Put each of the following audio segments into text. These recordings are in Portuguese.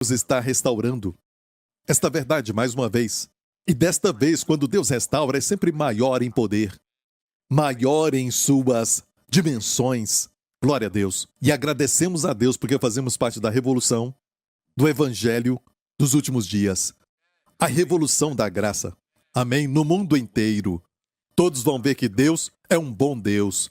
Deus está restaurando esta verdade mais uma vez. E desta vez, quando Deus restaura, é sempre maior em poder, maior em suas dimensões. Glória a Deus. E agradecemos a Deus porque fazemos parte da revolução do Evangelho dos últimos dias. A revolução da graça. Amém? No mundo inteiro. Todos vão ver que Deus é um bom Deus.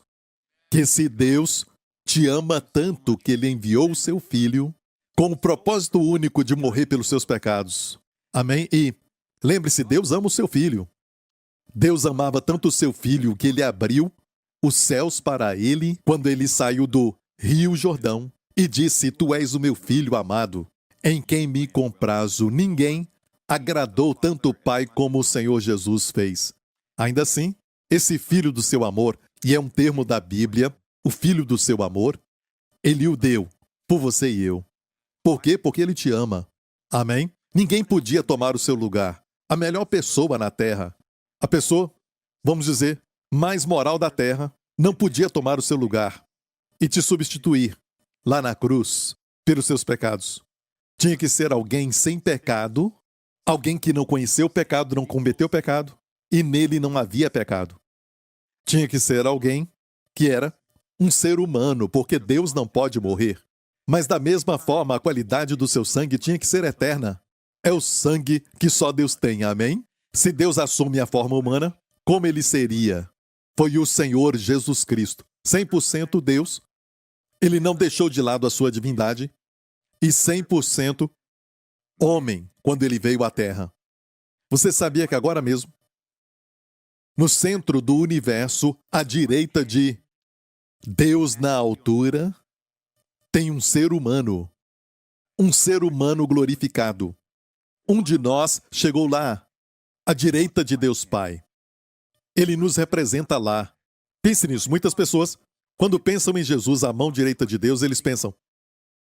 Que esse Deus te ama tanto que Ele enviou o seu Filho com o propósito único de morrer pelos seus pecados. Amém? E lembre-se, Deus ama o seu Filho. Deus amava tanto o seu Filho que Ele abriu os céus para Ele quando Ele saiu do Rio Jordão e disse: Tu és o meu Filho amado, em quem me comprazo. Ninguém agradou tanto o Pai como o Senhor Jesus fez. Ainda assim, esse Filho do seu amor, e é um termo da Bíblia, o Filho do seu amor, Ele o deu por você e eu. Por quê? Porque Ele te ama. Amém? Ninguém podia tomar o seu lugar. A melhor pessoa na terra, a pessoa, vamos dizer, mais moral da terra, não podia tomar o seu lugar e te substituir lá na cruz pelos seus pecados. Tinha que ser alguém sem pecado, alguém que não conheceu o pecado, não cometeu pecado, e nele não havia pecado. Tinha que ser alguém que era um ser humano, porque Deus não pode morrer. Mas da mesma forma, a qualidade do seu sangue tinha que ser eterna. É o sangue que só Deus tem, amém? Se Deus assume a forma humana, como ele seria? Foi o Senhor Jesus Cristo, 100% Deus. Ele não deixou de lado a sua divindade e 100% homem quando ele veio à Terra. Você sabia que agora mesmo, no centro do universo, à direita de Deus na altura, tem um ser humano glorificado. Um de nós chegou lá, à direita de Deus Pai. Ele nos representa lá. Pense nisso. Muitas pessoas, quando pensam em Jesus, à mão direita de Deus, eles pensam: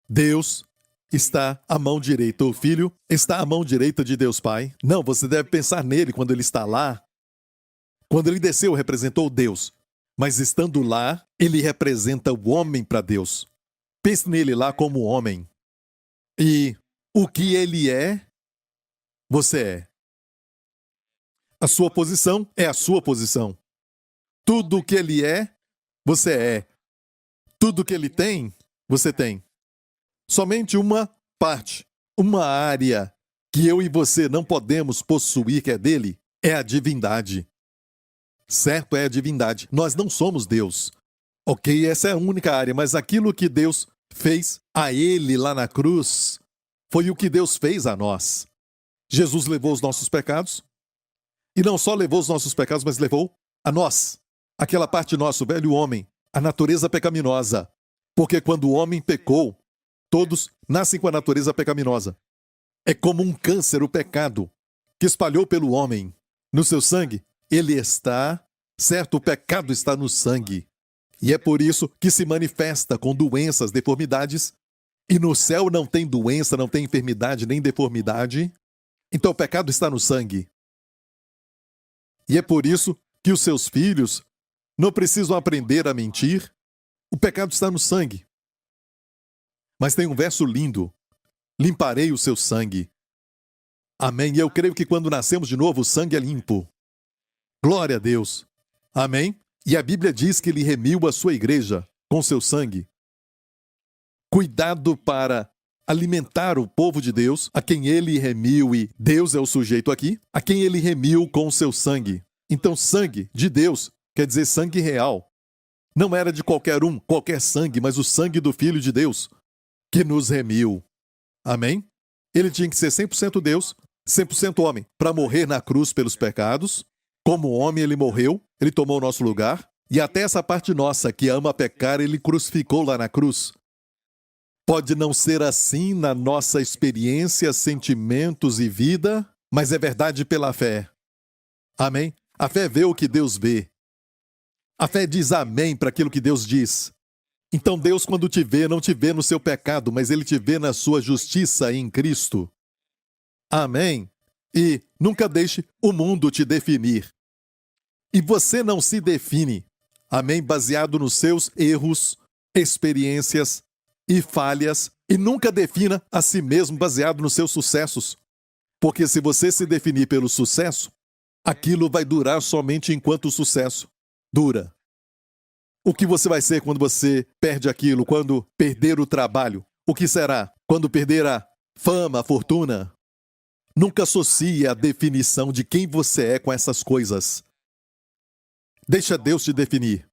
Deus está à mão direita, o Filho está à mão direita de Deus Pai. Não, você deve pensar nele quando ele está lá. Quando ele desceu, representou Deus. Mas estando lá, ele representa o homem para Deus. Pense nele lá como homem. E o que ele é, você é. A sua posição é a sua posição. Tudo o que ele é, você é. Tudo o que ele tem, você tem. Somente uma parte, uma área que eu e você não podemos possuir, que é dele, é a divindade. Certo? É a divindade. Nós não somos Deus. Ok, essa é a única área, mas aquilo que Deus fez a ele lá na cruz foi o que Deus fez a nós. Jesus levou os nossos pecados, e não só levou os nossos pecados, mas levou a nós, aquela parte nosso, velho homem, a natureza pecaminosa. Porque quando o homem pecou, todos nascem com a natureza pecaminosa. É como um câncer, o pecado, que espalhou pelo homem. No seu sangue, ele está, certo? O pecado está no sangue. E é por isso que se manifesta com doenças, deformidades. E no céu não tem doença, não tem enfermidade, nem deformidade. Então o pecado está no sangue. E é por isso que os seus filhos não precisam aprender a mentir. O pecado está no sangue. Mas tem um verso lindo: limparei o seu sangue. Amém. E eu creio que quando nascemos de novo, o sangue é limpo. Glória a Deus. Amém. E a Bíblia diz que ele remiu a sua igreja com seu sangue. Cuidado para alimentar o povo de Deus, a quem ele remiu, e Deus é o sujeito aqui, a quem ele remiu com o seu sangue. Então, sangue de Deus quer dizer sangue real. Não era de qualquer um, qualquer sangue, mas o sangue do Filho de Deus, que nos remiu. Amém? Ele tinha que ser 100% Deus, 100% homem, para morrer na cruz pelos pecados. Como homem, ele morreu, ele tomou o nosso lugar, e até essa parte nossa, que ama pecar, ele crucificou lá na cruz. Pode não ser assim na nossa experiência, sentimentos e vida, mas é verdade pela fé. Amém? A fé vê o que Deus vê. A fé diz amém para aquilo que Deus diz. Então Deus, quando te vê, não te vê no seu pecado, mas Ele te vê na sua justiça em Cristo. Amém? E nunca deixe o mundo te definir. E você não se define, amém, baseado nos seus erros, experiências e falhas E nunca defina a si mesmo baseado nos seus sucessos. Porque se você se definir pelo sucesso, aquilo vai durar somente enquanto o sucesso dura. O que você vai ser quando você perde aquilo, quando perder o trabalho? O que será quando perder a fama, a fortuna? Nunca associe a definição de quem você é com essas coisas. Deixa Deus te definir.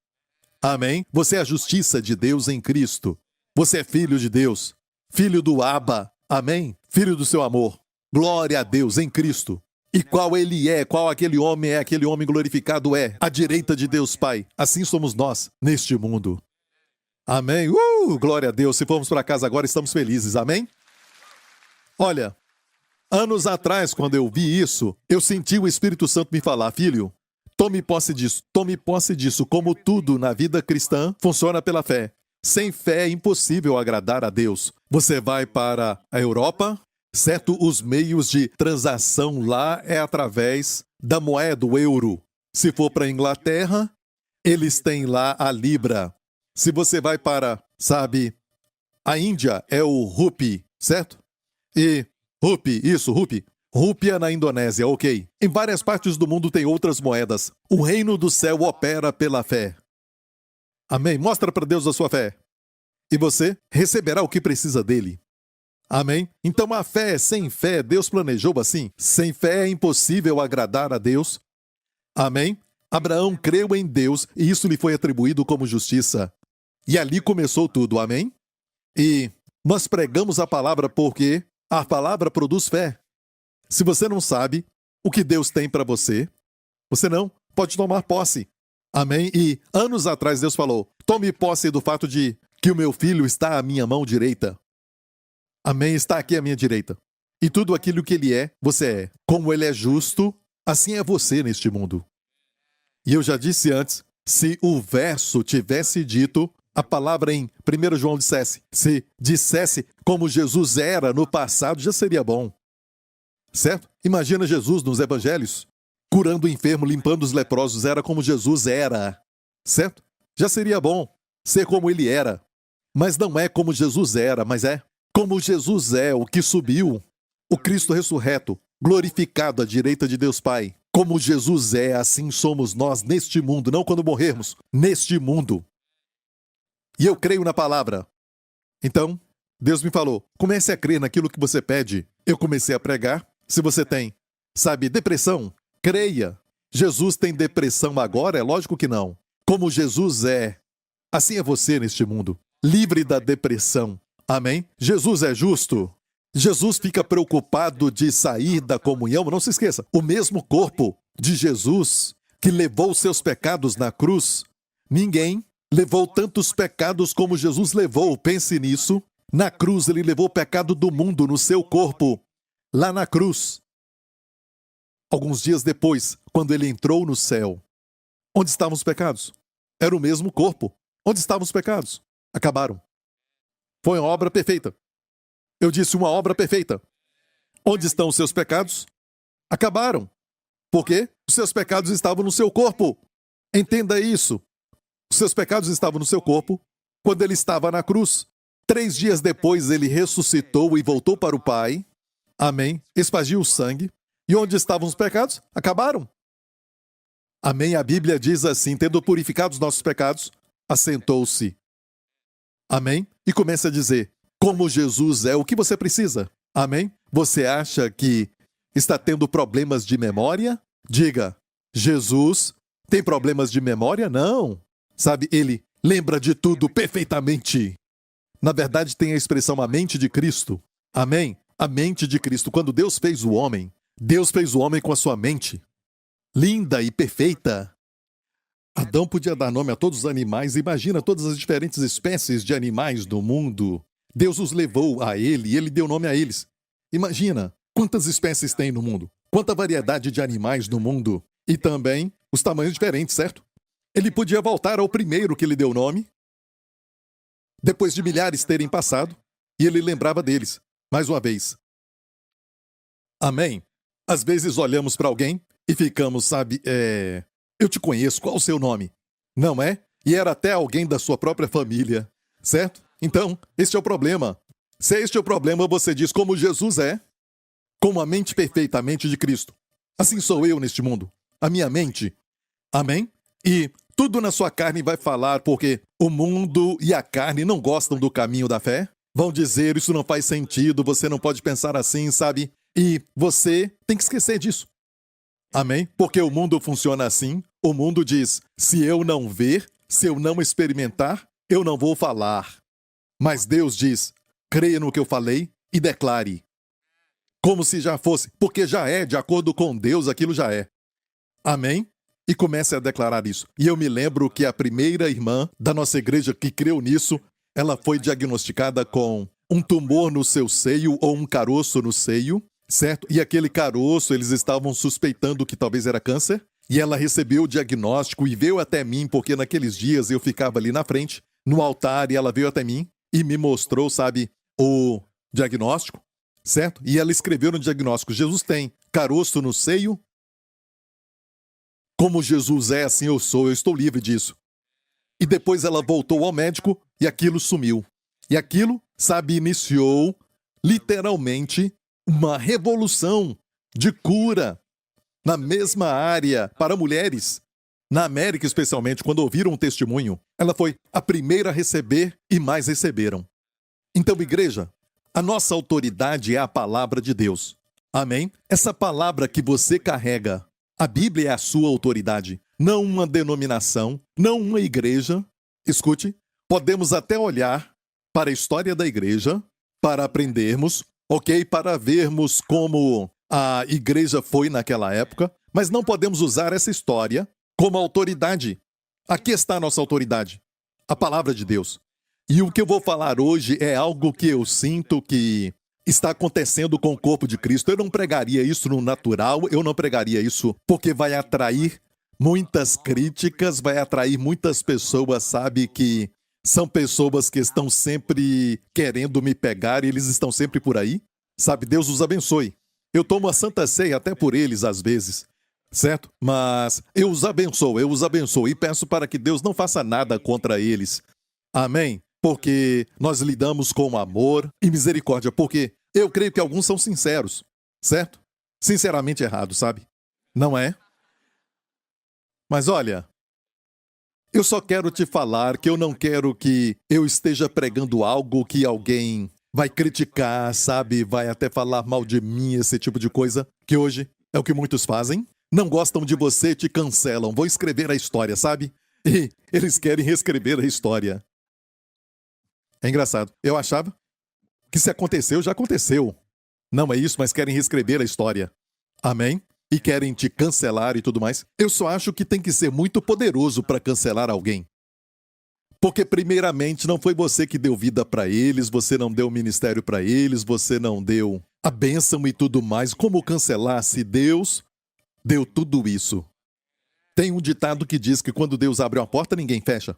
Amém? Você é a justiça de Deus em Cristo. Você é filho de Deus. Filho do Abba. Amém? Filho do seu amor. Glória a Deus em Cristo. E qual ele é, qual aquele homem glorificado é, à direita de Deus Pai. Assim somos nós neste mundo. Amém? Glória a Deus. Se formos para casa agora, estamos felizes. Amém? Olha, anos atrás, quando eu vi isso, eu senti o Espírito Santo me falar: filho, tome posse disso. Tome posse disso. Como tudo na vida cristã funciona pela fé. Sem fé é impossível agradar a Deus. Você vai para a Europa, certo? Os meios de transação lá é através da moeda, o euro. Se for para a Inglaterra, eles têm lá a libra. Se você vai para, a Índia é o rupee, certo? E rupee. Rúpia na Indonésia, ok. Em várias partes do mundo tem outras moedas. O reino do céu opera pela fé. Amém? Mostra para Deus a sua fé. E você receberá o que precisa dele. Amém? Então a fé, sem fé, Deus planejou assim. Sem fé é impossível agradar a Deus. Amém? Abraão creu em Deus e isso lhe foi atribuído como justiça. E ali começou tudo, amém? E nós pregamos a palavra porque a palavra produz fé. Se você não sabe o que Deus tem para você, você não pode tomar posse. Amém? E anos atrás Deus falou: tome posse do fato de que o meu filho está à minha mão direita. Amém? Está aqui à minha direita. E tudo aquilo que ele é, você é. Como ele é justo, assim é você neste mundo. E eu já disse antes, se o verso tivesse dito, a palavra em 1 João se dissesse como Jesus era no passado, já seria bom. Certo? Imagina Jesus nos evangelhos, curando o enfermo, limpando os leprosos, era como Jesus era. Certo? Já seria bom ser como ele era. Mas não é como Jesus era, mas é como Jesus é, o que subiu, o Cristo ressurreto, glorificado à direita de Deus Pai. Como Jesus é, assim somos nós neste mundo, não quando morrermos, neste mundo. E eu creio na palavra. Então, Deus me falou: comece a crer naquilo que você pede. Eu comecei a pregar. Se você tem, depressão, creia. Jesus tem depressão agora? É lógico que não. Como Jesus é, assim é você neste mundo. Livre da depressão. Amém? Jesus é justo. Jesus fica preocupado de sair da comunhão. Não se esqueça, o mesmo corpo de Jesus que levou seus pecados na cruz, ninguém levou tantos pecados como Jesus levou. Pense nisso. Na cruz ele levou o pecado do mundo no seu corpo, lá na cruz. Alguns dias depois, quando ele entrou no céu, onde estavam os pecados? Era o mesmo corpo. Onde estavam os pecados? Acabaram. Foi uma obra perfeita. Eu disse uma obra perfeita. Onde estão os seus pecados? Acabaram. Por quê? Os seus pecados estavam no seu corpo. Entenda isso. Os seus pecados estavam no seu corpo quando ele estava na cruz. 3 dias depois ele ressuscitou e voltou para o Pai. Amém. Espargiu o sangue. E onde estavam os pecados? Acabaram. Amém. A Bíblia diz assim: tendo purificado os nossos pecados, assentou-se. Amém. E começa a dizer: como Jesus é, o que você precisa? Amém. Você acha que está tendo problemas de memória? Diga: Jesus tem problemas de memória? Não. Ele lembra de tudo perfeitamente. Na verdade, tem a expressão a mente de Cristo. Amém? A mente de Cristo. Quando Deus fez o homem com a sua mente linda e perfeita. Adão podia dar nome a todos os animais. Imagina todas as diferentes espécies de animais do mundo. Deus os levou a ele e ele deu nome a eles. Imagina quantas espécies tem no mundo. Quanta variedade de animais no mundo. E também os tamanhos diferentes, certo? Ele podia voltar ao primeiro que lhe deu nome, depois de milhares terem passado, e ele lembrava deles, mais uma vez. Amém? Às vezes olhamos para alguém e ficamos, eu te conheço, qual o seu nome? Não é? E era até alguém da sua própria família, certo? Então, este é o problema. Se este é o problema, você diz como Jesus é, com a mente perfeitamente de Cristo. Assim sou eu neste mundo. A minha mente. Amém? E tudo na sua carne vai falar porque o mundo e a carne não gostam do caminho da fé. Vão dizer, isso não faz sentido, você não pode pensar assim, sabe? E você tem que esquecer disso. Amém? Porque o mundo funciona assim. O mundo diz, se eu não ver, se eu não experimentar, eu não vou falar. Mas Deus diz, creia no que eu falei e declare. Como se já fosse, porque já é, de acordo com Deus, aquilo já é. Amém? E comece a declarar isso. E eu me lembro que a primeira irmã da nossa igreja que creu nisso, ela foi diagnosticada com um tumor no seu seio ou um caroço no seio, certo? E aquele caroço, eles estavam suspeitando que talvez era câncer. E ela recebeu o diagnóstico e veio até mim, porque naqueles dias eu ficava ali na frente, no altar, e ela veio até mim e me mostrou, sabe, o diagnóstico, certo? E ela escreveu no diagnóstico, Jesus tem caroço no seio. Como Jesus é, assim eu sou, eu estou livre disso. E depois ela voltou ao médico e aquilo sumiu. E aquilo, sabe, iniciou literalmente uma revolução de cura na mesma área para mulheres. Na América, especialmente, quando ouviram um testemunho, ela foi a primeira a receber e mais receberam. Então, igreja, a nossa autoridade é a palavra de Deus. Amém? Essa palavra que você carrega, a Bíblia é a sua autoridade, não uma denominação, não uma igreja. Escute, podemos até olhar para a história da igreja, para aprendermos, ok? Para vermos como a igreja foi naquela época, mas não podemos usar essa história como autoridade. Aqui está a nossa autoridade, a palavra de Deus. E o que eu vou falar hoje é algo que eu sinto que está acontecendo com o corpo de Cristo. Eu não pregaria isso no natural, eu não pregaria isso porque vai atrair muitas críticas, vai atrair muitas pessoas, sabe, que são pessoas que estão sempre querendo me pegar e eles estão sempre por aí. Sabe, Deus os abençoe. Eu tomo a Santa Ceia até por eles às vezes, certo? Mas eu os abençoo e peço para que Deus não faça nada contra eles. Amém? Porque nós lidamos com amor e misericórdia, porque eu creio que alguns são sinceros, certo? Sinceramente errados, sabe? Não é? Mas olha, eu só quero te falar que eu não quero que eu esteja pregando algo que alguém vai criticar, sabe? Vai até falar mal de mim, esse tipo de coisa, que hoje é o que muitos fazem. Não gostam de você, te cancelam, vão escrever a história, sabe? E eles querem reescrever a história. É engraçado. Eu achava que se aconteceu, já aconteceu. Não é isso, mas querem reescrever a história. Amém? E querem te cancelar e tudo mais. Eu só acho que tem que ser muito poderoso para cancelar alguém. Porque, primeiramente, não foi você que deu vida para eles, você não deu ministério para eles, você não deu a bênção e tudo mais. Como cancelar se Deus deu tudo isso? Tem um ditado que diz que quando Deus abre uma porta, ninguém fecha.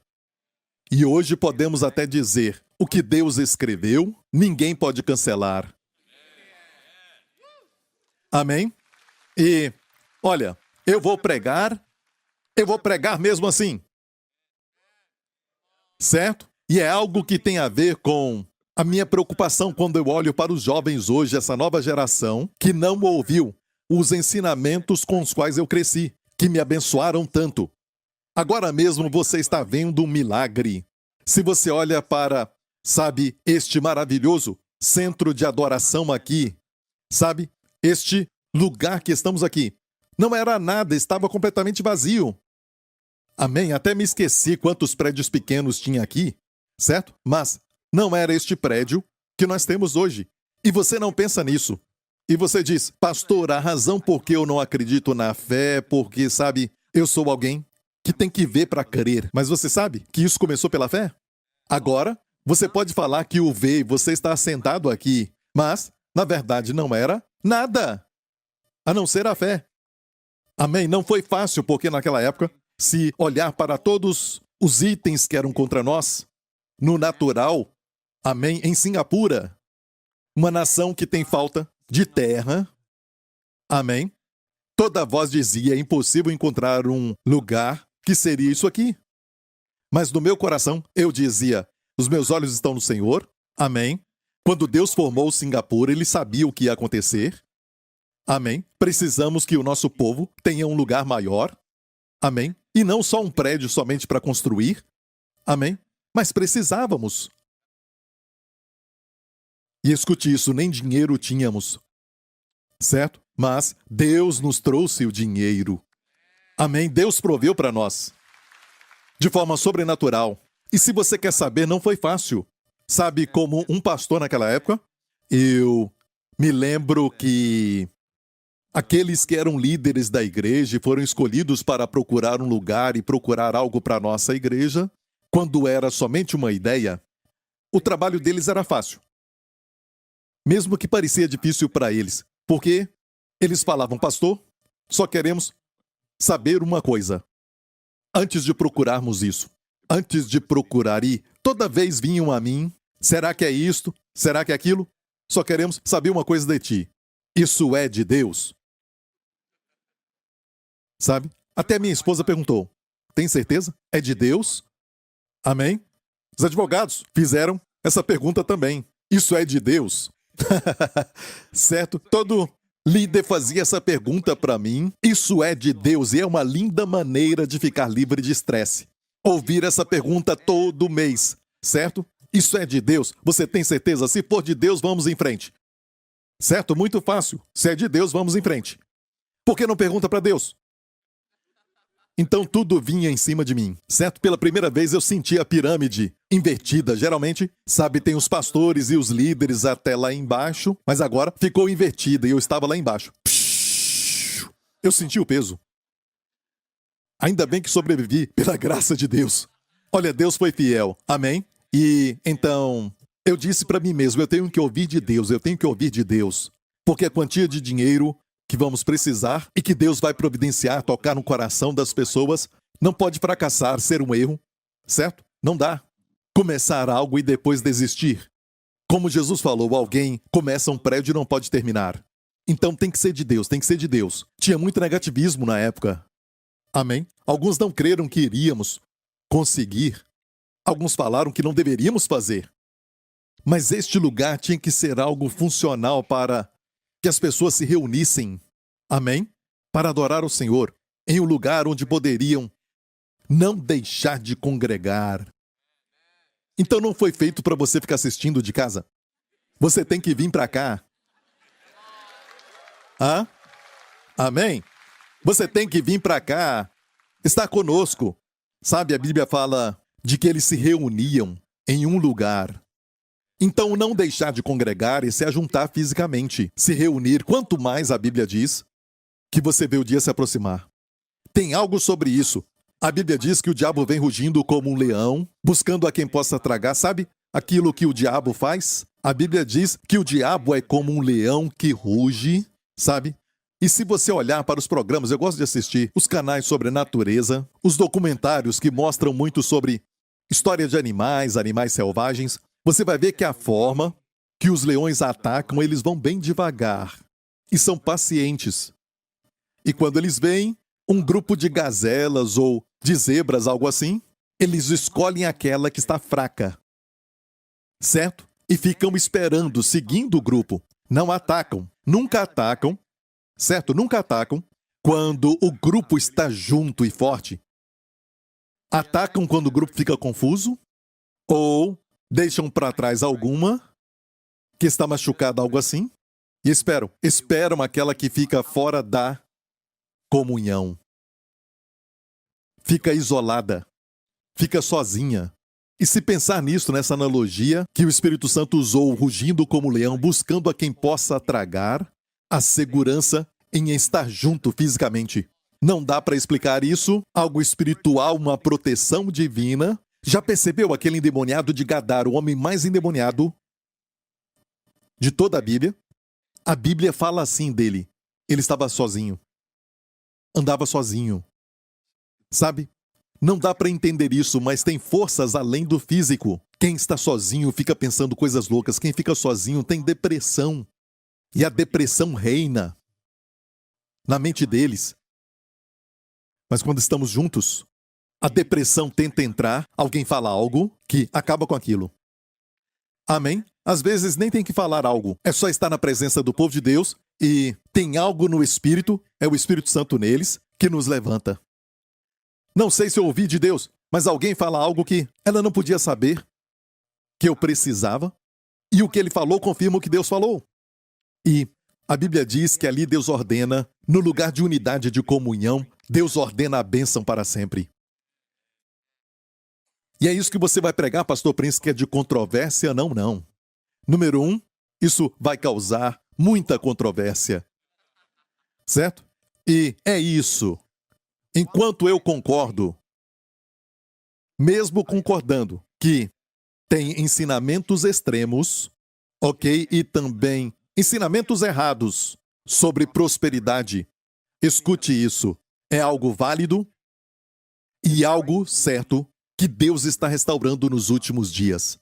E hoje podemos até dizer, o que Deus escreveu, ninguém pode cancelar. Amém? E, olha, eu vou pregar mesmo assim. Certo? E é algo que tem a ver com a minha preocupação quando eu olho para os jovens hoje, essa nova geração, que não ouviu os ensinamentos com os quais eu cresci, que me abençoaram tanto. Agora mesmo você está vendo um milagre. Se você olha para, sabe, este maravilhoso centro de adoração aqui, sabe, este lugar que estamos aqui, não era nada, estava completamente vazio. Amém? Até me esqueci quantos prédios pequenos tinha aqui, certo? Mas não era este prédio que nós temos hoje. E você não pensa nisso. E você diz, pastor, a razão por que eu não acredito na fé, porque, sabe, eu sou alguém que tem que ver para crer. Mas você sabe que isso começou pela fé? Agora, você pode falar que o veio, você está sentado aqui, mas, na verdade, não era nada, a não ser a fé. Amém? Não foi fácil, porque naquela época, se olhar para todos os itens que eram contra nós, no natural, amém, em Singapura, uma nação que tem falta de terra, amém, toda voz dizia, é impossível encontrar um lugar que seria isso aqui. Mas no meu coração, eu dizia, os meus olhos estão no Senhor, amém, Quando Deus formou Singapura, ele sabia o que ia acontecer. Amém? Precisamos que o nosso povo tenha um lugar maior. Amém? E não só um prédio somente para construir. Amém? Mas precisávamos. E escute isso, nem dinheiro tínhamos. Certo? Mas Deus nos trouxe o dinheiro. Amém? Deus proveu para nós. De forma sobrenatural. E se você quer saber, não foi fácil. Sabe, como um pastor naquela época, eu me lembro que aqueles que eram líderes da igreja e foram escolhidos para procurar um lugar e procurar algo para a nossa igreja, quando era somente uma ideia, o trabalho deles era fácil. Mesmo que parecia difícil para eles, porque eles falavam, pastor, só queremos saber uma coisa. Antes de procurarmos isso, antes de procurar ir, toda vez vinham a mim, será que é isto? Será que é aquilo? Só queremos saber uma coisa de ti. Isso é de Deus? Sabe? Até minha esposa perguntou, tem certeza? É de Deus? Amém? Os advogados fizeram essa pergunta também. Isso é de Deus? Certo? Todo líder fazia essa pergunta para mim. Isso é de Deus? E é uma linda maneira de ficar livre de estresse. Ouvir essa pergunta todo mês, certo? Isso é de Deus? Você tem certeza? Se for de Deus, vamos em frente. Certo? Muito fácil. Se é de Deus, vamos em frente. Por que não pergunta para Deus? Então tudo vinha em cima de mim, certo? Pela primeira vez eu senti a pirâmide invertida. Geralmente, sabe, tem os pastores e os líderes até lá embaixo, mas agora ficou invertida e eu estava lá embaixo. Eu senti o peso. Ainda bem que sobrevivi, pela graça de Deus. Olha, Deus foi fiel. Amém? E então, eu disse para mim mesmo, eu tenho que ouvir de Deus, eu tenho que ouvir de Deus. Porque a quantia de dinheiro que vamos precisar e que Deus vai providenciar, tocar no coração das pessoas, não pode fracassar, ser um erro, certo? Não dá. Começar algo e depois desistir. Como Jesus falou, alguém começa um prédio e não pode terminar. Então tem que ser de Deus, tem que ser de Deus. Tinha muito negativismo na época. Amém? Alguns não creram que iríamos conseguir. Alguns falaram que não deveríamos fazer. Mas este lugar tinha que ser algo funcional para que as pessoas se reunissem, amém? Para adorar o Senhor, em um lugar onde poderiam não deixar de congregar. Então não foi feito para você ficar assistindo de casa. Você tem que vir para cá. Hã? Amém? Você tem que vir para cá, estar conosco. Sabe, a Bíblia fala de que eles se reuniam em um lugar. Então, não deixar de congregar e se ajuntar fisicamente, se reunir, quanto mais a Bíblia diz que você vê o dia se aproximar. Tem algo sobre isso. A Bíblia diz que o diabo vem rugindo como um leão, buscando a quem possa tragar. Sabe aquilo que o diabo faz? A Bíblia diz que o diabo é como um leão que ruge, sabe? E se você olhar para os programas, eu gosto de assistir os canais sobre natureza, os documentários que mostram muito sobre história de animais, animais selvagens, você vai ver que a forma que os leões atacam, eles vão bem devagar e são pacientes. E quando eles veem um grupo de gazelas ou de zebras, algo assim, eles escolhem aquela que está fraca, certo? E ficam esperando, seguindo o grupo. Não atacam, nunca atacam, certo? Nunca atacam quando o grupo está junto e forte. Atacam quando o grupo fica confuso ou deixam para trás alguma que está machucada, algo assim, e esperam aquela que fica fora da comunhão. Fica isolada, fica sozinha. E se pensar nisso, nessa analogia que o Espírito Santo usou, rugindo como leão, buscando a quem possa tragar, a segurança em estar junto fisicamente. Não dá para explicar isso, algo espiritual, uma proteção divina. Já percebeu aquele endemoniado de Gadara, o homem mais endemoniado de toda a Bíblia? A Bíblia fala assim dele. Ele estava sozinho. Andava sozinho. Sabe? Não dá para entender isso, mas tem forças além do físico. Quem está sozinho fica pensando coisas loucas. Quem fica sozinho tem depressão. E a depressão reina na mente deles. Mas quando estamos juntos, a depressão tenta entrar, alguém fala algo que acaba com aquilo. Amém? Às vezes nem tem que falar algo. É só estar na presença do povo de Deus e tem algo no Espírito, é o Espírito Santo neles, que nos levanta. Não sei se eu ouvi de Deus, mas alguém fala algo que ela não podia saber, que eu precisava, e o que ele falou confirma o que Deus falou. E a Bíblia diz que ali Deus ordena, no lugar de unidade de comunhão, Deus ordena a bênção para sempre. E é isso que você vai pregar, pastor Prince, que é de controvérsia? Não, não. Número 1, isso vai causar muita controvérsia. Certo? E é isso. Enquanto eu concordo, mesmo concordando que tem ensinamentos extremos, ok? E também ensinamentos errados sobre prosperidade. Escute isso. É algo válido e algo certo que Deus está restaurando nos últimos dias.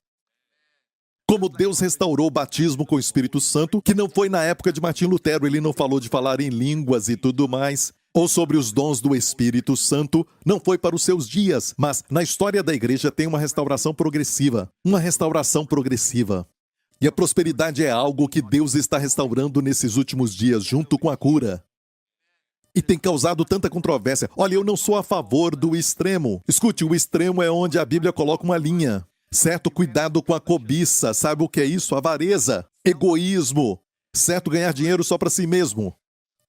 Como Deus restaurou o batismo com o Espírito Santo, que não foi na época de Martim Lutero, ele não falou de falar em línguas e tudo mais, ou sobre os dons do Espírito Santo, não foi para os seus dias, mas na história da igreja tem uma restauração progressiva. Uma restauração progressiva. E a prosperidade é algo que Deus está restaurando nesses últimos dias, junto com a cura. E tem causado tanta controvérsia. Olha, eu não sou a favor do extremo. Escute, o extremo é onde a Bíblia coloca uma linha. Certo? Cuidado com a cobiça. Sabe o que é isso? Avareza. Egoísmo. Certo? Ganhar dinheiro só para si mesmo.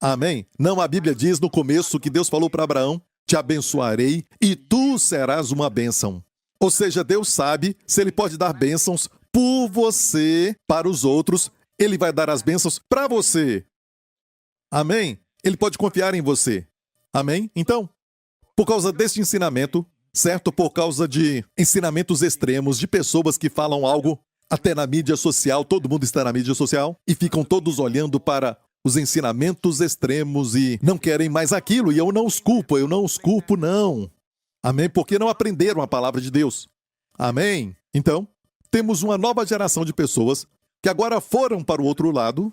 Amém? Não, a Bíblia diz no começo que Deus falou para Abraão: te abençoarei e tu serás uma bênção. Ou seja, Deus sabe se ele pode dar bênçãos por você para os outros, ele vai dar as bênçãos para você. Amém? Ele pode confiar em você. Amém? Então, por causa deste ensinamento, certo? Por causa de ensinamentos extremos, de pessoas que falam algo, até na mídia social, todo mundo está na mídia social, e ficam todos olhando para os ensinamentos extremos e não querem mais aquilo, e eu não os culpo, não. Amém? Porque não aprenderam a palavra de Deus. Amém? Então, temos uma nova geração de pessoas que agora foram para o outro lado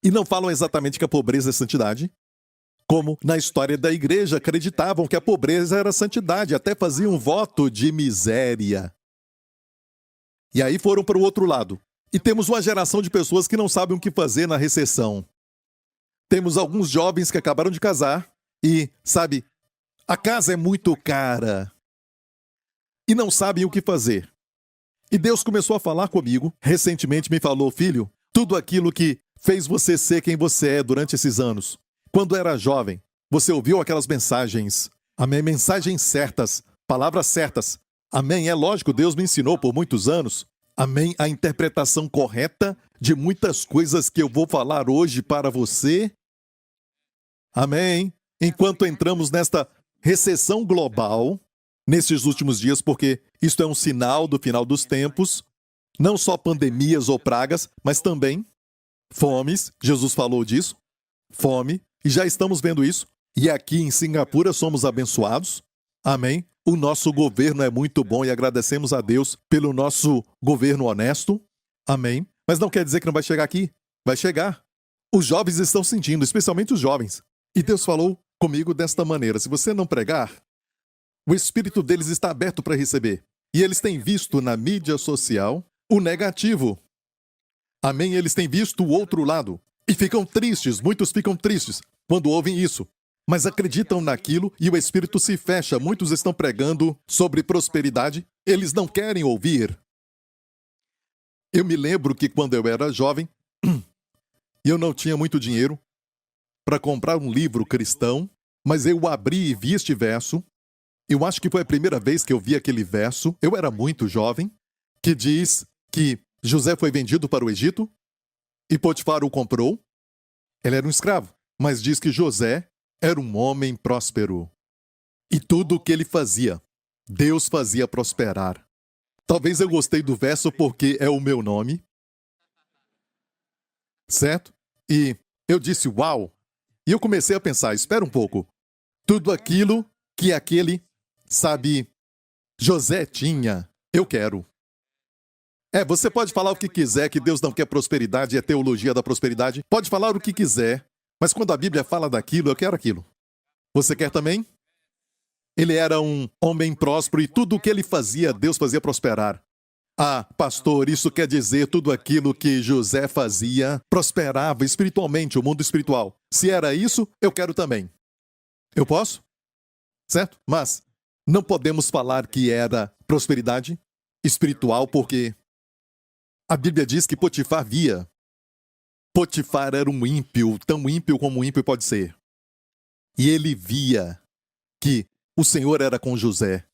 e não falam exatamente que a pobreza é santidade, como na história da igreja acreditavam que a pobreza era santidade, até faziam um voto de miséria. E aí foram para o outro lado. E temos uma geração de pessoas que não sabem o que fazer na recessão. Temos alguns jovens que acabaram de casar e, sabe, a casa é muito cara. E não sabem o que fazer. E Deus começou a falar comigo, recentemente me falou: filho, tudo aquilo que fez você ser quem você é durante esses anos. Quando era jovem, você ouviu aquelas mensagens, amém? Mensagens certas, palavras certas. Amém? É lógico, Deus me ensinou por muitos anos, amém? A interpretação correta de muitas coisas que eu vou falar hoje para você. Amém? Enquanto entramos nesta recessão global, nesses últimos dias, porque isto é um sinal do final dos tempos, não só pandemias ou pragas, mas também fomes, Jesus falou disso, fome, e já estamos vendo isso, e aqui em Singapura somos abençoados, amém? O nosso governo é muito bom e agradecemos a Deus pelo nosso governo honesto, amém? Mas não quer dizer que não vai chegar aqui, vai chegar. Os jovens estão sentindo, especialmente os jovens, e Deus falou comigo desta maneira: se você não pregar, o espírito deles está aberto para receber. E eles têm visto na mídia social o negativo. Amém? Eles têm visto o outro lado. E ficam tristes, muitos ficam tristes quando ouvem isso. Mas acreditam naquilo e o espírito se fecha. Muitos estão pregando sobre prosperidade. Eles não querem ouvir. Eu me lembro que quando eu era jovem, eu não tinha muito dinheiro para comprar um livro cristão, mas eu abri e vi este verso. Eu acho que foi a primeira vez que eu vi aquele verso, eu era muito jovem, que diz que José foi vendido para o Egito e Potifar o comprou. Ele era um escravo, mas diz que José era um homem próspero. E tudo o que ele fazia, Deus fazia prosperar. Talvez eu gostei do verso porque é o meu nome. Certo? E eu disse, uau! E eu comecei a pensar, espera um pouco. Tudo aquilo que aquele, sabe, José tinha, eu quero. Você pode falar o que quiser, que Deus não quer prosperidade, é teologia da prosperidade. Pode falar o que quiser, mas quando a Bíblia fala daquilo, eu quero aquilo. Você quer também? Ele era um homem próspero e tudo o que ele fazia, Deus fazia prosperar. Ah, pastor, isso quer dizer tudo aquilo que José fazia prosperava espiritualmente, o mundo espiritual. Se era isso, eu quero também. Eu posso? Certo? Mas não podemos falar que era prosperidade espiritual porque a Bíblia diz que Potifar via. Potifar era um ímpio, tão ímpio como um ímpio pode ser. E ele via que o Senhor era com José.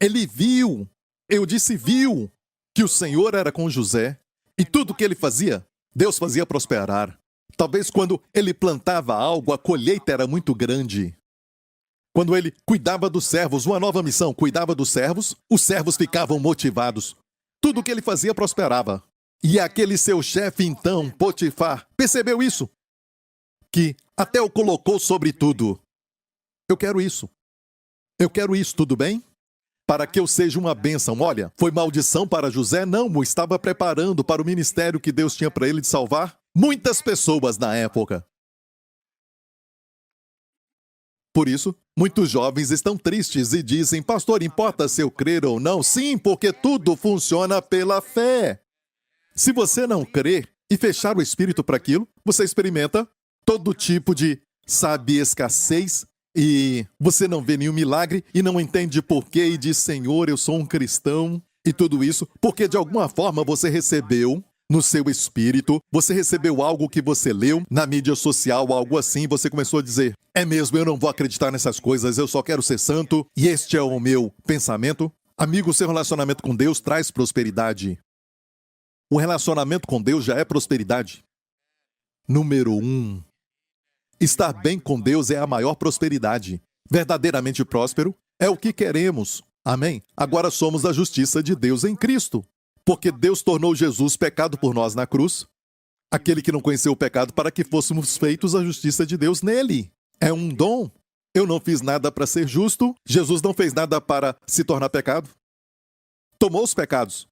Ele viu, eu disse viu, que o Senhor era com José. E tudo que ele fazia, Deus fazia prosperar. Talvez quando ele plantava algo, a colheita era muito grande. Quando ele cuidava dos servos, uma nova missão, cuidava dos servos, os servos ficavam motivados. Tudo que ele fazia prosperava. E aquele seu chefe, então, Potifar, percebeu isso. Que até o colocou sobre tudo. Eu quero isso. Eu quero isso, tudo bem? Para que eu seja uma bênção. Olha, foi maldição para José? Não, o estava preparando para o ministério que Deus tinha para ele de salvar muitas pessoas na época. Por isso, muitos jovens estão tristes e dizem, pastor, importa se eu crer ou não? Sim, porque tudo funciona pela fé. Se você não crer e fechar o espírito para aquilo, você experimenta todo tipo de, escassez, e você não vê nenhum milagre e não entende por quê e diz, Senhor, eu sou um cristão e tudo isso, porque de alguma forma você recebeu no seu espírito, você recebeu algo que você leu na mídia social, algo assim, você começou a dizer, é mesmo, eu não vou acreditar nessas coisas, eu só quero ser santo e este é o meu pensamento. Amigo, seu relacionamento com Deus traz prosperidade. O relacionamento com Deus já é prosperidade. Número 1. Estar bem com Deus é a maior prosperidade. Verdadeiramente próspero é o que queremos. Amém? Agora somos a justiça de Deus em Cristo. Porque Deus tornou Jesus pecado por nós na cruz. Aquele que não conheceu o pecado para que fôssemos feitos a justiça de Deus nele. É um dom. Eu não fiz nada para ser justo. Jesus não fez nada para se tornar pecado. Tomou os pecados.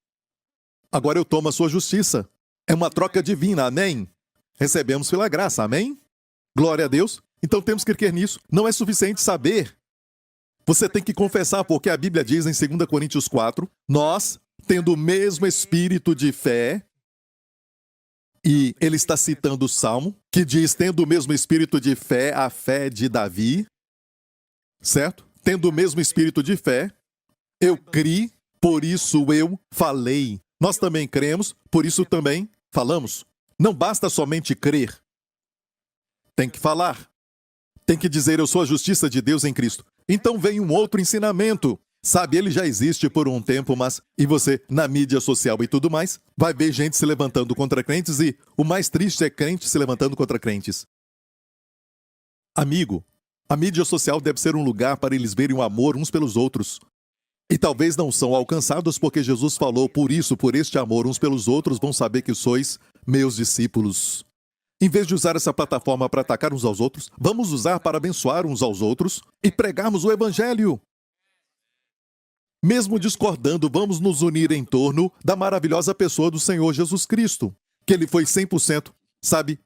Agora eu tomo a sua justiça. É uma troca divina. Amém? Recebemos pela graça. Amém? Glória a Deus. Então temos que crer nisso. Não é suficiente saber. Você tem que confessar, porque a Bíblia diz em 2 Coríntios 4, nós, tendo o mesmo espírito de fé, e ele está citando o Salmo, que diz, tendo o mesmo espírito de fé, a fé de Davi, certo? Tendo o mesmo espírito de fé, eu criei, por isso eu falei. Nós também cremos, por isso também falamos. Não basta somente crer. Tem que falar. Tem que dizer, eu sou a justiça de Deus em Cristo. Então vem um outro ensinamento. Sabe, ele já existe por um tempo, mas... E você, na mídia social e tudo mais, vai ver gente se levantando contra crentes e o mais triste é crente se levantando contra crentes. Amigo, a mídia social deve ser um lugar para eles verem o amor uns pelos outros. E talvez não são alcançados porque Jesus falou, por isso, por este amor uns pelos outros, vão saber que sois meus discípulos. Em vez de usar essa plataforma para atacar uns aos outros, vamos usar para abençoar uns aos outros e pregarmos o Evangelho. Mesmo discordando, vamos nos unir em torno da maravilhosa pessoa do Senhor Jesus Cristo, que ele foi 100%,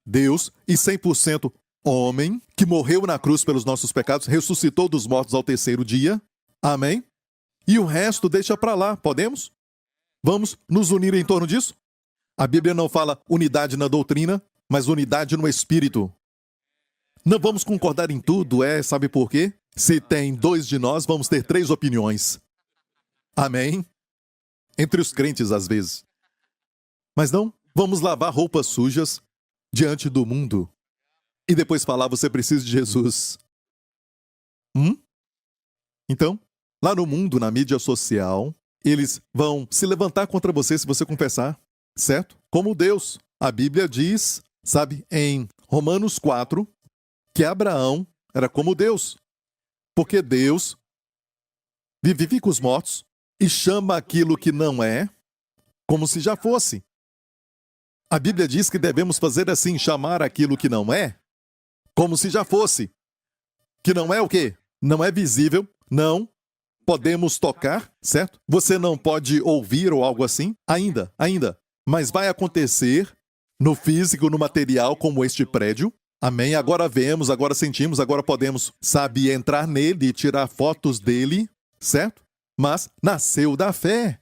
Deus e 100% homem, que morreu na cruz pelos nossos pecados, ressuscitou dos mortos ao terceiro dia. Amém? E o resto deixa para lá, podemos? Vamos nos unir em torno disso? A Bíblia não fala unidade na doutrina, mas unidade no espírito. Não vamos concordar em tudo, sabe por quê? Se tem 2 de nós, vamos ter 3 opiniões. Amém? Entre os crentes, às vezes. Mas não, vamos lavar roupas sujas diante do mundo. E depois falar, você precisa de Jesus. Então, lá no mundo, na mídia social, eles vão se levantar contra você se você confessar, certo? Como Deus. A Bíblia diz, em Romanos 4, que Abraão era como Deus. Porque Deus vivifica os mortos e chama aquilo que não é como se já fosse. A Bíblia diz que devemos fazer assim, chamar aquilo que não é como se já fosse. Que não é o quê? Não é visível, não podemos tocar, certo? Você não pode ouvir ou algo assim, ainda. Mas vai acontecer no físico, no material, como este prédio. Amém? Agora vemos, agora sentimos, agora podemos, entrar nele e tirar fotos dele, certo? Mas nasceu da fé.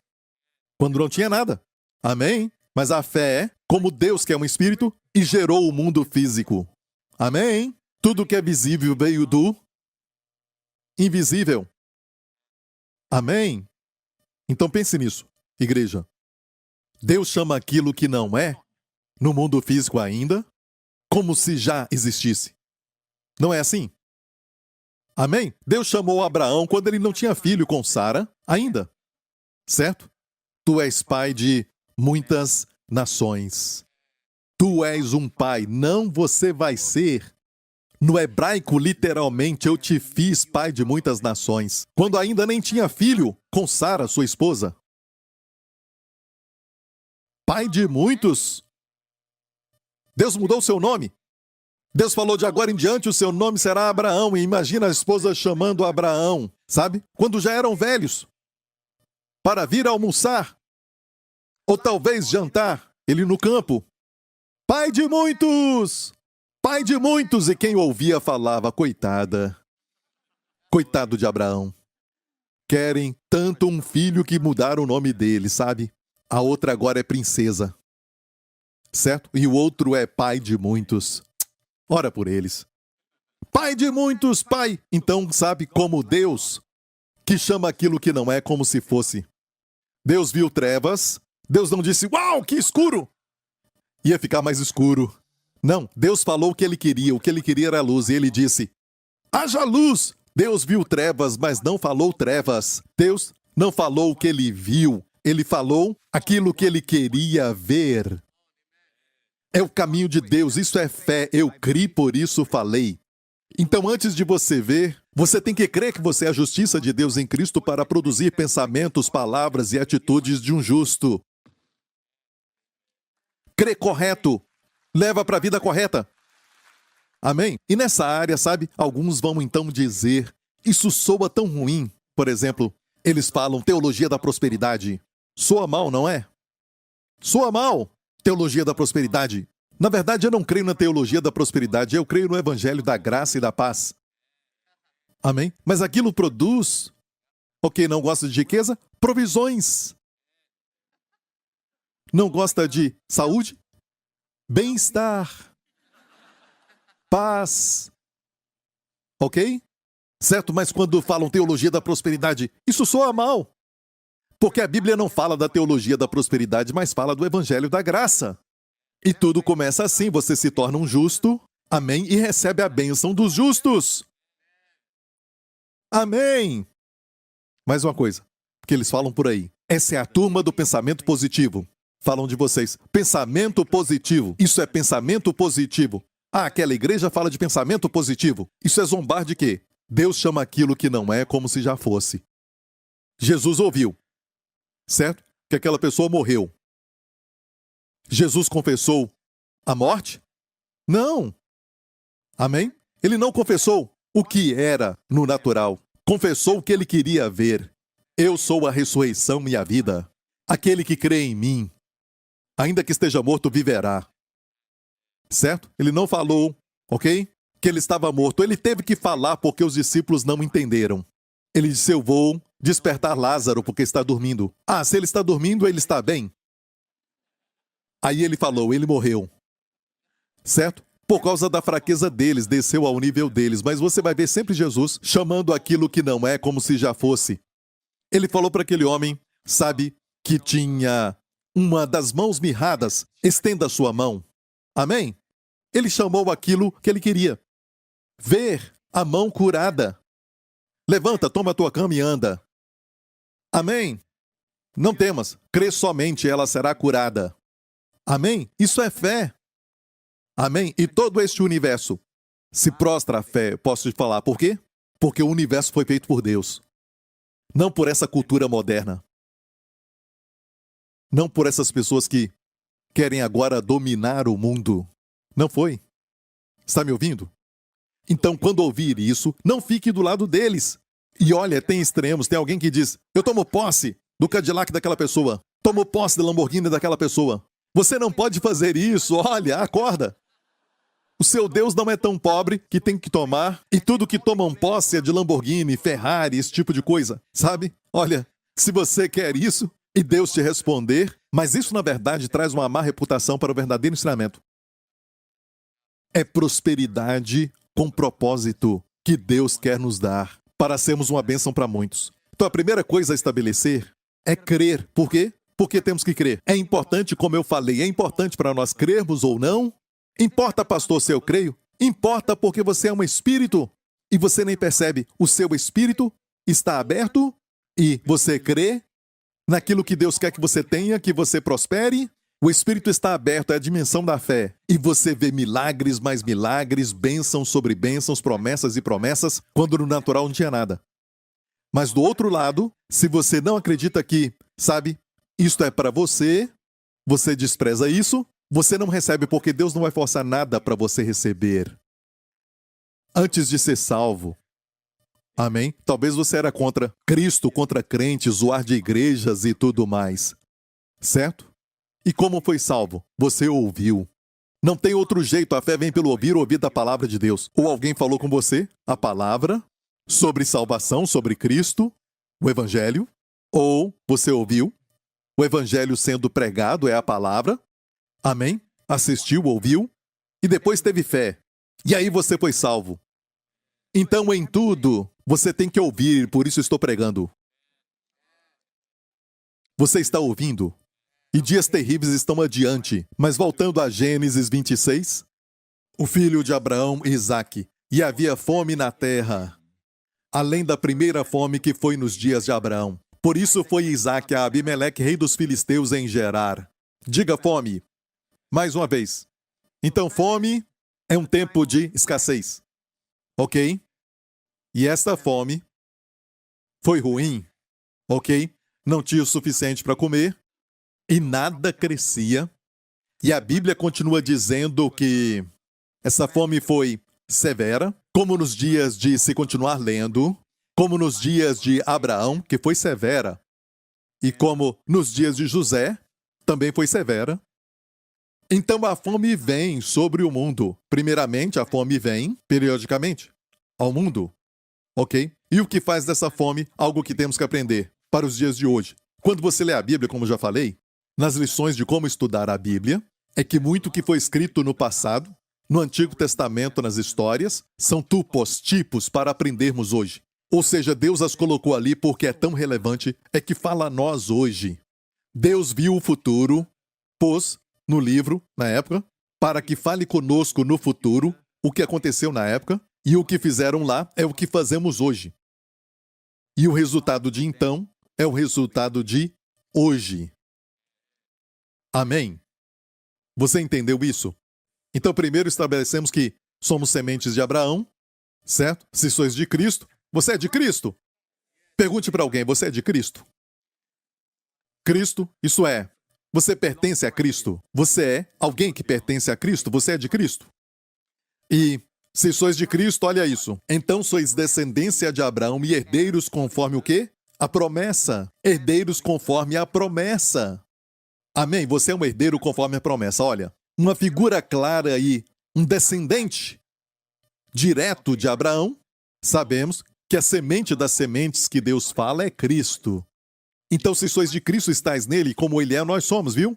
Quando não tinha nada. Amém? Mas a fé é como Deus, que é um espírito, e gerou o mundo físico. Amém? Tudo que é visível veio do invisível. Amém? Então pense nisso, igreja. Deus chama aquilo que não é, no mundo físico ainda, como se já existisse. Não é assim? Amém? Deus chamou Abraão quando ele não tinha filho com Sara ainda. Certo? Tu és pai de muitas nações. Tu és um pai, não você vai ser. No hebraico, literalmente, eu te fiz pai de muitas nações, quando ainda nem tinha filho com Sara, sua esposa. Pai de muitos. Deus mudou seu nome. Deus falou, de agora em diante o seu nome será Abraão. E imagina a esposa chamando Abraão, sabe? Quando já eram velhos. Para vir almoçar. Ou talvez jantar, ele no campo. Pai de muitos! Pai de muitos! E quem ouvia falava, coitada. Coitado de Abraão. Querem tanto um filho que mudaram o nome dele, sabe? A outra agora é princesa. Certo? E o outro é pai de muitos. Ora por eles. Pai de muitos, pai! Então, sabe como Deus, que chama aquilo que não é como se fosse. Deus viu trevas. Deus não disse, uau, que escuro! Ia ficar mais escuro. Não, Deus falou o que ele queria era luz. E ele disse, haja luz! Deus viu trevas, mas não falou trevas. Deus não falou o que ele viu. Ele falou aquilo que ele queria ver. É o caminho de Deus, isso é fé. Eu criei, por isso falei. Então, antes de você ver, você tem que crer que você é a justiça de Deus em Cristo para produzir pensamentos, palavras e atitudes de um justo. Crê correto. Leva para a vida correta. Amém? E nessa área, sabe, alguns vão então dizer, isso soa tão ruim. Por exemplo, eles falam teologia da prosperidade. Soa mal, não é? Soa mal. Teologia da prosperidade. Na verdade, eu não creio na teologia da prosperidade, eu creio no evangelho da graça e da paz. Amém? Mas aquilo produz, ok, não gosta de riqueza? Provisões. Não gosta de saúde? Bem-estar. Paz. Ok? Certo, mas quando falam teologia da prosperidade, isso soa mal. Porque a Bíblia não fala da teologia da prosperidade, mas fala do evangelho da graça. E tudo começa assim, você se torna um justo, amém, e recebe a bênção dos justos. Amém! Mais uma coisa, que eles falam por aí. Essa é a turma do pensamento positivo. Falam de vocês, pensamento positivo. Isso é pensamento positivo. Ah, aquela igreja fala de pensamento positivo. Isso é zombar de quê? Deus chama aquilo que não é como se já fosse. Jesus ouviu. Certo? Que aquela pessoa morreu. Jesus confessou a morte? Não. Amém? Ele não confessou o que era no natural. Confessou o que ele queria ver. Eu sou a ressurreição e a vida. Aquele que crê em mim, ainda que esteja morto, viverá. Certo? Ele não falou, ok? Que ele estava morto. Ele teve que falar porque os discípulos não entenderam. Ele disse, eu vou despertar Lázaro porque está dormindo. Ah, se ele está dormindo, ele está bem. Aí ele falou, ele morreu. Certo? Por causa da fraqueza deles, desceu ao nível deles. Mas você vai ver sempre Jesus chamando aquilo que não é como se já fosse. Ele falou para aquele homem, sabe, que tinha uma das mãos mirradas, estenda a sua mão. Amém? Ele chamou aquilo que ele queria. Ver a mão curada. Levanta, toma a tua cama e anda. Amém? Não temas, crê somente, ela será curada. Amém? Isso é fé. Amém? E todo este universo se prostra à fé. Posso te falar por quê? Porque o universo foi feito por Deus. Não por essa cultura moderna. Não por essas pessoas que querem agora dominar o mundo. Não foi? Está me ouvindo? Então, quando ouvir isso, não fique do lado deles. E olha, tem extremos. Tem alguém que diz, eu tomo posse do Cadillac daquela pessoa. Tomo posse da Lamborghini daquela pessoa. Você não pode fazer isso. Olha, acorda. O seu Deus não é tão pobre que tem que tomar. E tudo que tomam posse é de Lamborghini, Ferrari, esse tipo de coisa. Sabe? Olha, se você quer isso, e Deus te responder, mas isso na verdade traz uma má reputação para o verdadeiro ensinamento. É prosperidade com propósito que Deus quer nos dar para sermos uma bênção para muitos. Então a primeira coisa a estabelecer é crer. Por quê? Porque temos que crer. É importante, como eu falei, é importante para nós crermos ou não. Importa, pastor, se eu creio? Importa porque você é um espírito e você nem percebe. O seu espírito está aberto e você crê naquilo que Deus quer que você tenha, que você prospere. O espírito está aberto, é a dimensão da fé. E você vê milagres, mais milagres, bênçãos sobre bênçãos, promessas e promessas, quando no natural não tinha nada. Mas do outro lado, se você não acredita que, sabe, isto é para você, você despreza isso, você não recebe porque Deus não vai forçar nada para você receber. Antes de ser salvo, amém? Talvez você era contra Cristo, contra crentes, zoar de igrejas e tudo mais, certo? E como foi salvo? Você ouviu. Não tem outro jeito, a fé vem pelo ouvir da palavra de Deus. Ou alguém falou com você a palavra sobre salvação, sobre Cristo, o Evangelho, ou você ouviu o Evangelho sendo pregado, é a palavra, amém? Assistiu, ouviu, e depois teve fé. E aí você foi salvo. Então, em tudo, você tem que ouvir, por isso estou pregando. Você está ouvindo? E dias terríveis estão adiante. Mas voltando a Gênesis 26, o filho de Abraão, Isaque, e havia fome na terra, além da primeira fome que foi nos dias de Abraão. Por isso foi Isaque a Abimeleque, rei dos filisteus, em Gerar. Diga fome. Mais uma vez. Então, fome é um tempo de escassez. Ok? E esta fome foi ruim. Ok? Não tinha o suficiente para comer. E nada crescia. E a Bíblia continua dizendo que essa fome foi severa, como nos dias de, se continuar lendo, como nos dias de Abraão, que foi severa, e como nos dias de José, também foi severa. Então a fome vem sobre o mundo. Primeiramente, a fome vem periodicamente ao mundo. Ok? E o que faz dessa fome algo que temos que aprender para os dias de hoje? Quando você lê a Bíblia, como já falei, nas lições de como estudar a Bíblia, é que muito que foi escrito no passado, no Antigo Testamento, nas histórias, são tipos para aprendermos hoje. Ou seja, Deus as colocou ali porque é tão relevante, é que fala a nós hoje. Deus viu o futuro, pôs no livro, na época, para que fale conosco no futuro o que aconteceu na época, e o que fizeram lá é o que fazemos hoje. E o resultado de então é o resultado de hoje. Amém? Você entendeu isso? Então, primeiro estabelecemos que somos sementes de Abraão, certo? Se sois de Cristo, você é de Cristo? Pergunte para alguém, você é de Cristo? Cristo, isso é, você pertence a Cristo? Você é alguém que pertence a Cristo? Você é de Cristo? E se sois de Cristo, olha isso. Então sois descendência de Abraão e herdeiros conforme o quê? A promessa. Herdeiros conforme a promessa. Amém? Você é um herdeiro conforme a promessa. Olha, uma figura clara aí, um descendente direto de Abraão. Sabemos que a semente das sementes que Deus fala é Cristo. Então, se sois de Cristo, estáis nele, como ele é, nós somos, viu?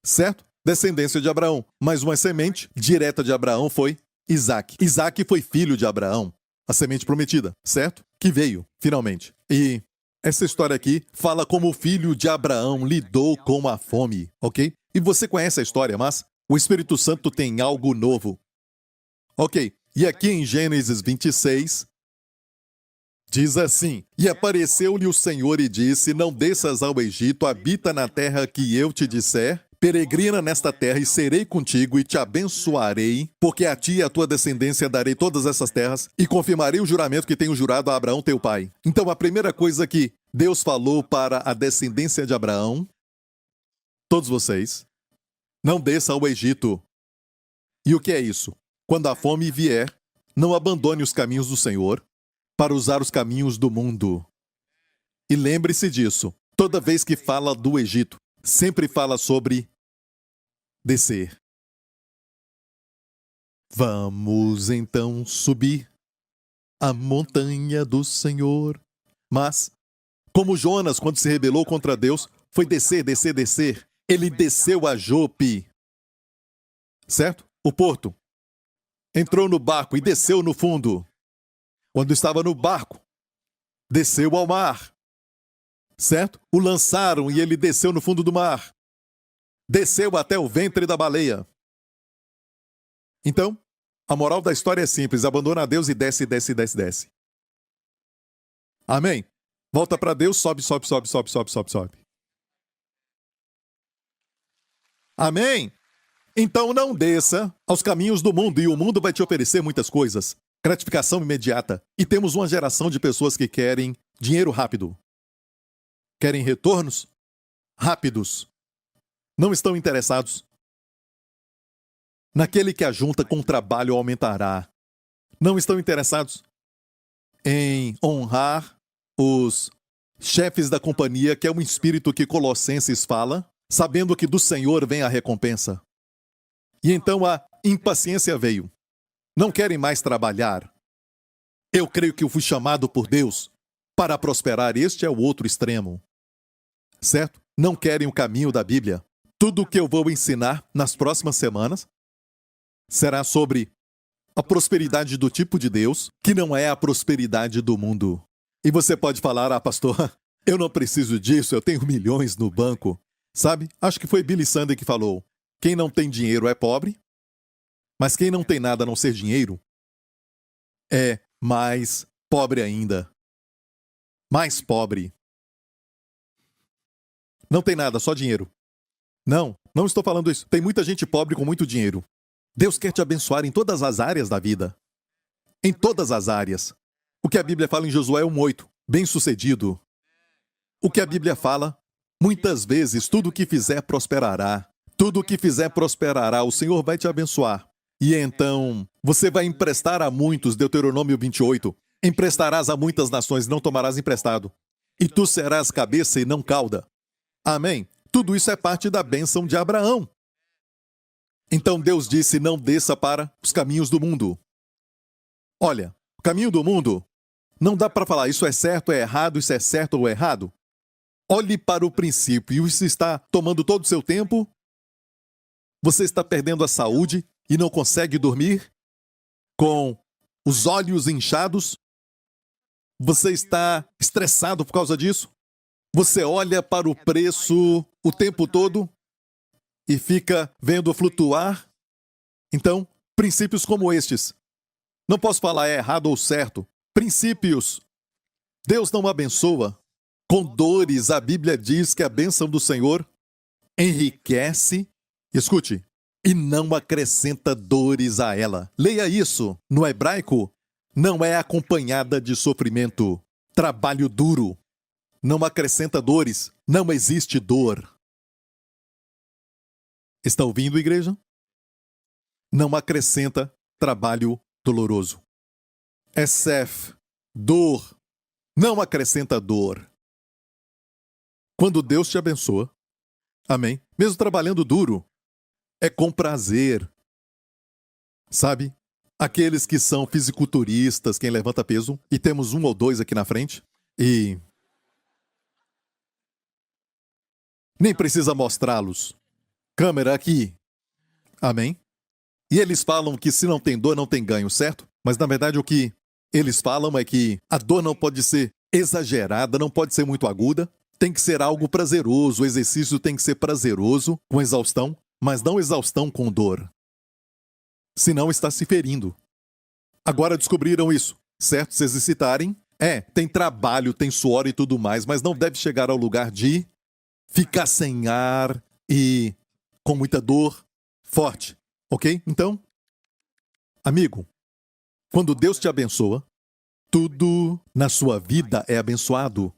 Certo? Descendência de Abraão. Mas uma semente direta de Abraão foi Isaque. Isaque foi filho de Abraão, a semente prometida, certo? Que veio, finalmente. E essa história aqui fala como o filho de Abraão lidou com a fome, ok? E você conhece a história, mas o Espírito Santo tem algo novo. Ok, e aqui em Gênesis 26, diz assim: E apareceu-lhe o Senhor e disse, não desças ao Egito, habita na terra que eu te disser, peregrina nesta terra e serei contigo e te abençoarei, porque a ti e a tua descendência darei todas essas terras e confirmarei o juramento que tenho jurado a Abraão teu pai. Então a primeira coisa que Deus falou para a descendência de Abraão, todos vocês, não desça ao Egito. E o que é isso? Quando a fome vier, não abandone os caminhos do Senhor para usar os caminhos do mundo. E lembre-se disso, toda vez que fala do Egito, sempre fala sobre descer. Vamos então subir a montanha do Senhor. Mas, como Jonas, quando se rebelou contra Deus, foi descer, descer, descer. Ele desceu a Jope, certo? O porto. Entrou no barco e desceu no fundo. Quando estava no barco, desceu ao mar, certo? O lançaram e ele desceu no fundo do mar. Desceu até o ventre da baleia. Então, a moral da história é simples. Abandona Deus e desce, desce, desce, desce. Amém? Volta para Deus, sobe, sobe, sobe, sobe, sobe, sobe, sobe. Amém? Então não desça aos caminhos do mundo e o mundo vai te oferecer muitas coisas. Gratificação imediata. E temos uma geração de pessoas que querem dinheiro rápido. Querem retornos rápidos. Não estão interessados naquele que ajunta com trabalho aumentará. Não estão interessados em honrar os chefes da companhia, que é um espírito que Colossenses fala, sabendo que do Senhor vem a recompensa. E então a impaciência veio. Não querem mais trabalhar. Eu creio que eu fui chamado por Deus para prosperar. Este é o outro extremo. Certo? Não querem o caminho da Bíblia. Tudo o que eu vou ensinar nas próximas semanas será sobre a prosperidade do tipo de Deus, que não é a prosperidade do mundo. E você pode falar, pastor, eu não preciso disso, eu tenho milhões no banco. Sabe? Acho que foi Billy Sunday que falou, quem não tem dinheiro é pobre, mas quem não tem nada a não ser dinheiro é mais pobre ainda. Mais pobre. Não tem nada, só dinheiro. Não, não estou falando isso. Tem muita gente pobre com muito dinheiro. Deus quer te abençoar em todas as áreas da vida. Em todas as áreas. O que a Bíblia fala em Josué 1:8, bem-sucedido. O que a Bíblia fala, muitas vezes, tudo o que fizer prosperará. Tudo o que fizer prosperará, o Senhor vai te abençoar. E então, você vai emprestar a muitos, Deuteronômio 28. Emprestarás a muitas nações, não tomarás emprestado. E tu serás cabeça e não cauda. Amém? Tudo isso é parte da bênção de Abraão. Então Deus disse, não desça para os caminhos do mundo. Olha, o caminho do mundo, não dá para falar isso é certo, é errado, isso é certo ou errado. Olhe para o princípio, isso está tomando todo o seu tempo. Você está perdendo a saúde e não consegue dormir com os olhos inchados. Você está estressado por causa disso. Você olha para o preço o tempo todo e fica vendo flutuar. Então, princípios como estes. Não posso falar é errado ou certo. Princípios. Deus não abençoa com dores. A Bíblia diz que a bênção do Senhor enriquece, escute, e não acrescenta dores a ela. Leia isso. No hebraico, não é acompanhada de sofrimento. Trabalho duro. Não acrescenta dores. Não existe dor. Está ouvindo, igreja? Não acrescenta trabalho doloroso. Esef, dor. Não acrescenta dor. Quando Deus te abençoa, amém? Mesmo trabalhando duro, é com prazer. Sabe? Aqueles que são fisiculturistas, quem levanta peso, e temos um ou dois aqui na frente, e nem precisa mostrá-los. Câmera aqui. Amém? E eles falam que se não tem dor, não tem ganho, certo? Mas na verdade o que eles falam é que a dor não pode ser exagerada, não pode ser muito aguda, tem que ser algo prazeroso, o exercício tem que ser prazeroso, com exaustão, mas não exaustão com dor. Senão está se ferindo. Agora descobriram isso, certo? Se exercitarem, tem trabalho, tem suor e tudo mais, mas não deve chegar ao lugar de ficar sem ar e com muita dor forte, ok? Então, amigo, quando Deus te abençoa, tudo na sua vida é abençoado.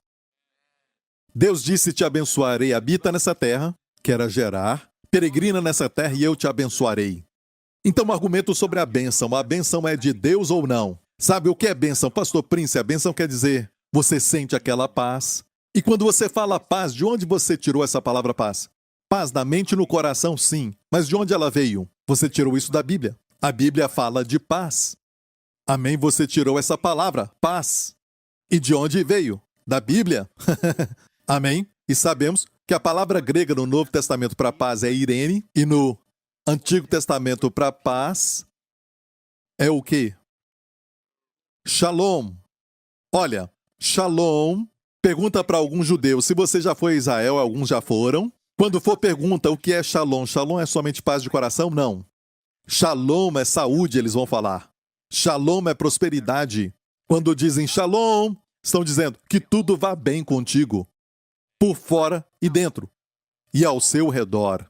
Deus disse, te abençoarei, habita nessa terra, que era gerar, peregrina nessa terra e eu te abençoarei. Então, um argumento sobre a bênção é de Deus ou não? Sabe o que é bênção? Pastor Prince, a bênção quer dizer, você sente aquela paz. E quando você fala paz, de onde você tirou essa palavra paz? Paz na mente e no coração, sim. Mas de onde ela veio? Você tirou isso da Bíblia. A Bíblia fala de paz. Amém? Você tirou essa palavra, paz. E de onde veio? Da Bíblia. Amém? E sabemos que a palavra grega no Novo Testamento para paz é Irene e no Antigo Testamento para paz é o quê? Shalom. Olha, shalom, pergunta para algum judeu, se você já foi a Israel, alguns já foram. Quando for pergunta o que é shalom, shalom é somente paz de coração? Não. Shalom é saúde, eles vão falar. Shalom é prosperidade. Quando dizem shalom, estão dizendo que tudo vá bem contigo, por fora e dentro, e ao seu redor.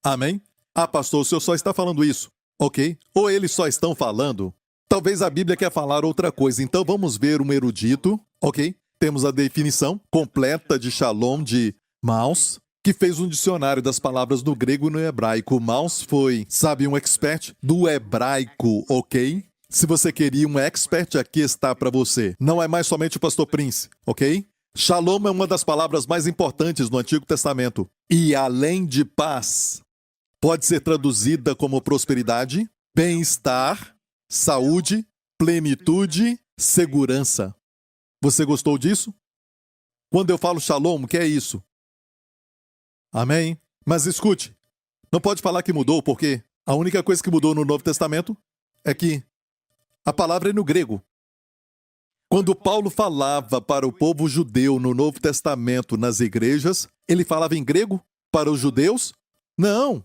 Amém? Ah, pastor, o senhor só está falando isso, ok? Ou eles só estão falando? Talvez a Bíblia quer falar outra coisa, então vamos ver um erudito, ok? Temos a definição completa de shalom de Maus, que fez um dicionário das palavras no grego e no hebraico. Maus foi, sabe, um expert do hebraico, ok? Se você queria um expert, aqui está para você. Não é mais somente o pastor Prince, ok? Shalom é uma das palavras mais importantes no Antigo Testamento. E além de paz, pode ser traduzida como prosperidade, bem-estar, saúde, plenitude, segurança. Você gostou disso? Quando eu falo shalom, o que é isso? Amém? Mas escute, não pode falar que mudou, porque a única coisa que mudou no Novo Testamento é que a palavra é no grego. Quando Paulo falava para o povo judeu no Novo Testamento nas igrejas, ele falava em grego para os judeus? Não.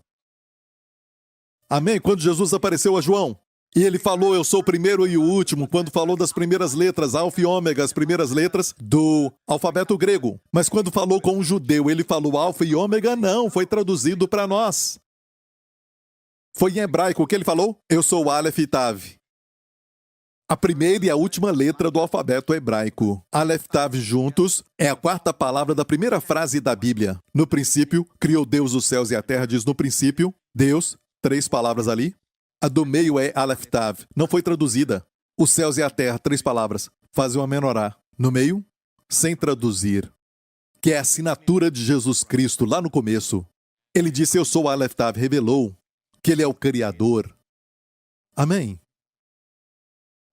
Amém? Quando Jesus apareceu a João, e ele falou, eu sou o primeiro e o último, quando falou das primeiras letras, alfa e ômega, as primeiras letras do alfabeto grego. Mas quando falou com um judeu, ele falou alfa e ômega? Não, foi traduzido para nós. Foi em hebraico o que ele falou? Eu sou o Aleph e Tav. A primeira e a última letra do alfabeto hebraico. Aleph e Tav juntos é a quarta palavra da primeira frase da Bíblia. No princípio, criou Deus os céus e a terra, diz no princípio, Deus, 3 palavras ali. A do meio é Aleph Tav, não foi traduzida. Os céus e a terra, 3 palavras, fazem uma menorá. No meio, sem traduzir, que é a assinatura de Jesus Cristo lá no começo. Ele disse, eu sou Aleph Tav, revelou que ele é o Criador. Amém?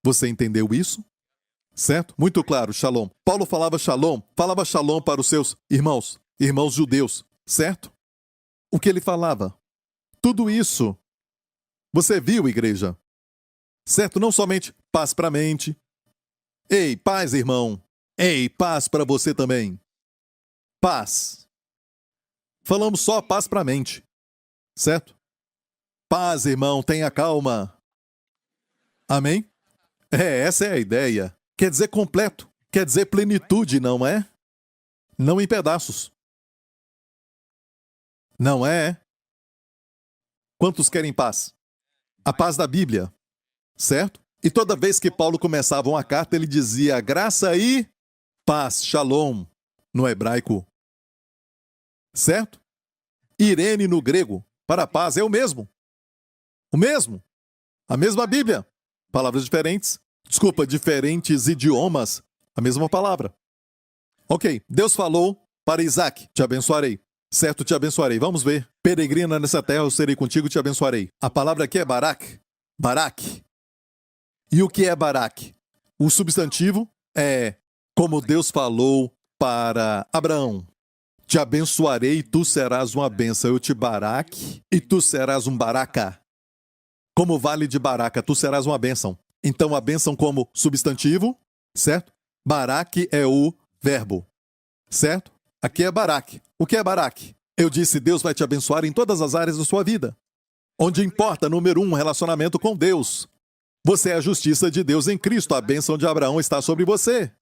Você entendeu isso? Certo? Muito claro, shalom. Paulo falava shalom para os seus irmãos judeus, certo? O que ele falava? Tudo isso. Você viu, igreja? Certo? Não somente paz para a mente. Ei, paz, irmão. Ei, paz para você também. Paz. Falamos só paz para a mente. Certo? Paz, irmão, tenha calma. Amém? Essa é a ideia. Quer dizer completo. Quer dizer plenitude, não é? Não em pedaços. Não é? Quantos querem paz? A paz da Bíblia, certo? E toda vez que Paulo começava uma carta, ele dizia graça e paz, shalom, no hebraico. Certo? Irene no grego, para paz, é o mesmo. O mesmo. A mesma Bíblia. Palavras diferentes. Desculpa, diferentes idiomas. A mesma palavra. Ok, Deus falou para Isaac, te abençoarei. Certo, te abençoarei. Vamos ver. Peregrina nessa terra, eu serei contigo, te abençoarei. A palavra aqui é Barak. Barak. E o que é Barak? O substantivo é como Deus falou para Abraão. Te abençoarei e tu serás uma bênção. Eu te Barak e tu serás um Baraka. Como o vale de Baraca, tu serás uma bênção. Então a bênção como substantivo, certo? Barak é o verbo, certo? Aqui é Barak. O que é Barak? Eu disse, Deus vai te abençoar em todas as áreas da sua vida. Onde importa, número 1, relacionamento com Deus. Você é a justiça de Deus em Cristo. A bênção de Abraão está sobre você.